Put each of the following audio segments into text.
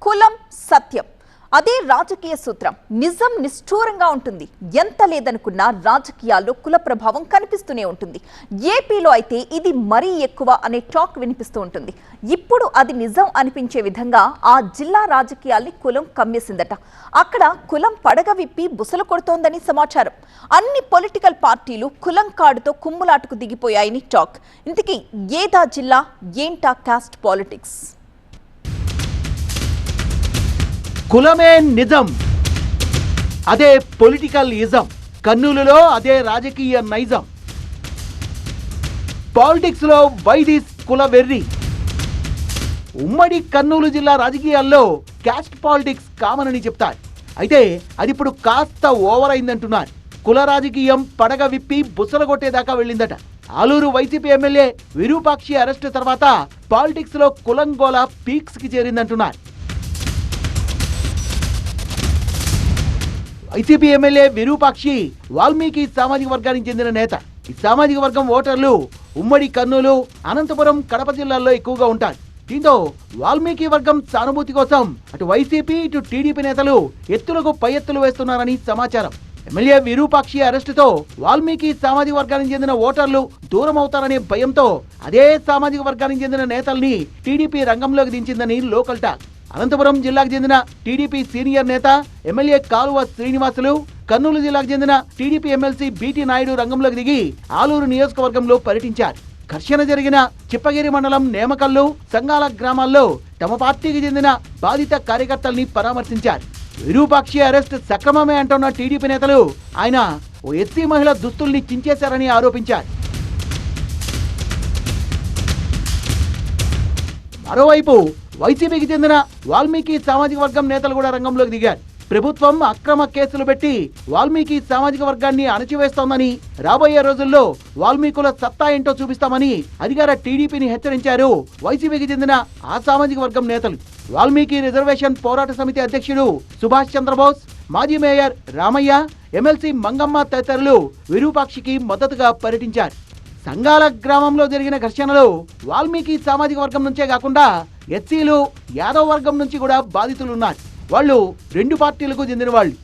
కులం సత్యం అదే రాజకీయ సూత్రం. నిజం నిష్ఠూరంగా ఉంటుంది. ఎంత లేదనుకున్నా రాజకీయాల్లో కుల ప్రభావం కనిపిస్తూనే ఉంటుంది. ఏపీలో అయితే ఇది మరీ ఎక్కువ అనే టాక్ వినిపిస్తూ ఉంటుంది. ఇప్పుడు అది నిజం అనిపించే విధంగా ఆ జిల్లా రాజకీయాల్ని కులం కమ్మేసిందట. అక్కడ కులం పడగ విప్పి బుసలు కొడుతోందని సమాచారం. అన్ని పొలిటికల్ పార్టీలు కులం కార్డుతో కుమ్ములాటకు దిగిపోయాయని టాక్. ఇంతకీ ఏదా జిల్లా, ఏంటా కాస్ట్ పాలిటిక్స్? కులమే నిజం, అదే పొలిటికల్ ఇజం. కర్నూలులో అదే రాజకీయ నైజం. పాలిటిక్స్ లో వైదిస్ కుల వెర్రి. ఉమ్మడి కర్నూలు జిల్లా రాజకీయాల్లో క్యాస్ట్ పాలిటిక్స్ కామన్ అని చెప్తారు. అయితే అది ఇప్పుడు కాస్త ఓవర్ అయిందంటున్నారు. కుల రాజకీయం పడగ విప్పి బుసలగొట్టేదాకా వెళ్ళిందట. ఆలూరు వైసీపీ ఎమ్మెల్యే విరూపాక్షి అరెస్టు తర్వాత పాలిటిక్స్ లో కులంగోల పీక్స్ కి చేరిందంటున్నారు. వైసీపీ ఎమ్మెల్యే విరూపాక్షి వాల్మీకి సామాజిక వర్గానికి చెందిన నేత. ఈ సామాజిక వర్గం ఓటర్లు ఉమ్మడి కర్నూలు, అనంతపురం, కడప జిల్లాల్లో ఎక్కువగా ఉంటారు. దీంతో వాల్మీకి వర్గం సానుభూతి కోసం అటు వైసీపీ ఇటు టీడీపీ నేతలు ఎత్తులకు పై ఎత్తులు వేస్తున్నారని సమాచారం. ఎమ్మెల్యే విరూపాక్షి అరెస్టుతో వాల్మీకి సామాజిక వర్గానికి చెందిన ఓటర్లు దూరం అవుతారనే భయంతో అదే సామాజిక వర్గానికి చెందిన నేతల్ని టీడీపీ రంగంలోకి దించిందని లోకల్ టాక్. అనంతపురం జిల్లాకు చెందిన టీడీపీ సీనియర్ నేత ఎమ్మెల్యే కాలువ శ్రీనివాసులు, కర్నూలు జిల్లాకు చెందిన టీడీపీ ఎమ్మెల్సీ బీటీ నాయుడు రంగంలోకి దిగి ఆలూరు నియోజకవర్గంలో పర్యటించారు. ఘర్షణ జరిగిన చిప్పగిరి మండలం నేమకల్లు, సంగాల గ్రామాల్లో తమ పార్టీకి చెందిన బాధిత కార్యకర్తల్ని పరామర్శించారు. విరూపాక్షి అరెస్ట్ సక్రమమే అంటున్న టీడీపీ నేతలు ఆయన ఓ ఎస్సీ మహిళ దుస్తుల్ని చించేశారని ఆరోపించారు. మరోవైపు వైసీపీకి చెందిన వాల్మీకి సామాజిక వర్గం నేతలు కూడా రంగంలోకి దిగారు. ప్రభుత్వం అక్రమ కేసులు పెట్టి వాల్మీకి సామాజిక వర్గాన్ని అణచివేస్తోందని, రాబోయే రోజుల్లో వాల్మీకుల సత్తా ఏంటో చూపిస్తామని అధికార టీడీపీని హెచ్చరించారు వైసీపీకి చెందిన ఆ సామాజిక వర్గం నేతలు. వాల్మీకి రిజర్వేషన్ పోరాట సమితి అధ్యక్షుడు సుభాష్ చంద్రబోస్, మాజీ మేయర్ రామయ్య, ఎమ్మెల్సీ మంగమ్మ తదితరులు విరూపాక్షికి మద్దతుగా పర్యటించారు. సంగాల గ్రామంలో జరిగిన ఘర్షణలో వాల్మీకి సామాజిక వర్గం నుంచే కాకుండా ఎస్సీలు, యాదవ్ వర్గం నుంచి కూడా బాధితులున్నారు. వాళ్ళు రెండు పార్టీలకు చెందిన వాళ్ళు.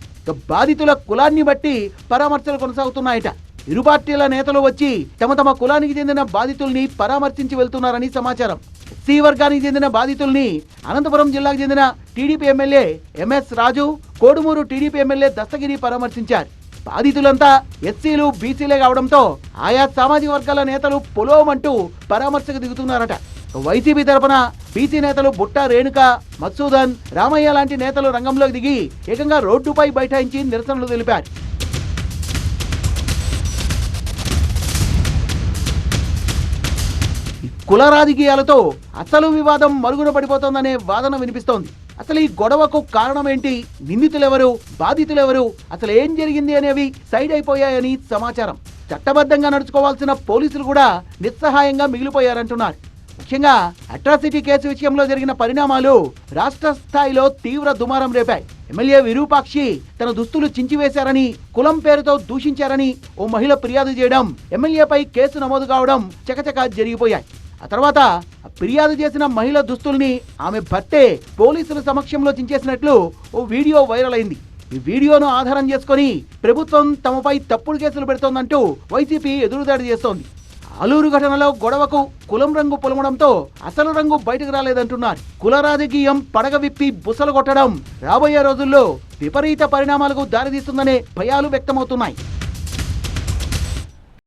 బాధితుల కులాన్ని బట్టి పరామర్శలు కొనసాగుతున్నాయట. ఇరు పార్టీల నేతలు వచ్చి తమ తమ కులానికి చెందిన బాధితుల్ని పరామర్శించి వెళ్తున్నారని సమాచారం. ఎస్సీ వర్గానికి చెందిన బాధితుల్ని అనంతపురం జిల్లాకు చెందిన టీడీపీ ఎమ్మెల్యే ఎంఎస్ రాజు, కోడుమూరు టీడీపీ ఎమ్మెల్యే దస్తగిరి పరామర్శించారు. బాధితులంతా ఎస్సీలు, బీసీలే కావడంతో ఆయా సామాజిక వర్గాల నేతలు పొలోమంటూ పరామర్శకు దిగుతున్నారట. వైసీపీ తరపున బీసీ నేతలు బుట్ట రేణుక, మత్సూదన్, రామయ్య లాంటి నేతలు రంగంలోకి దిగి ఏకంగా రోడ్డుపై బైఠాయించి నిరసనలు తెలిపారు. కుల రాజకీయాలతో అసలు వివాదం మరుగున పడిపోతోందనే వాదన వినిపిస్తోంది. అసలు ఈ గొడవకు కారణం ఏంటి, నిందితులెవరు, బాధితులెవరు, అసలు ఏం జరిగింది అనేవి సైడ్ అయిపోయాయని సమాచారం. చట్టబద్ధంగా నడుచుకోవాల్సిన పోలీసులు కూడా నిస్సహాయంగా మిగిలిపోయారంటున్నారు. ముఖ్యంగా అట్రాసిటీ కేసు విషయంలో జరిగిన పరిణామాలు రాష్ట్ర స్థాయిలో తీవ్ర దుమారం రేపాయి. ఎమ్మెల్యే విరూపాక్షి తన దుస్తులు చించివేశారని, కులం పేరుతో దూషించారని ఓ మహిళ ఫిర్యాదు చేయడం, ఎమ్మెల్యేపై కేసు నమోదు కావడం చకచకా జరిగిపోయాయి. ఆ తర్వాత ఫిర్యాదు చేసిన మహిళ దుస్తుల్ని ఆమె భర్తే పోలీసుల సమక్షంలో చించేసినట్లు ఓ వీడియో వైరల్ అయింది. ఈ వీడియోను ఆధారం చేసుకుని ప్రభుత్వం తమపై తప్పుడు కేసులు పెడుతోందంటూ వైసీపీ ఎదురుదాడి చేస్తోంది. ఆలూరు ఘటనలో గొడవకు కులం రంగు పొలమడంతో అసలు రంగు బయటకు రాలేదంటున్నారు. కుల రాజకీయం పడగ విప్పి బుసలు కొట్టడం రాబోయే రోజుల్లో విపరీత పరిణామాలకు దారితీస్తుందనే భయాలు వ్యక్తమవుతున్నాయి.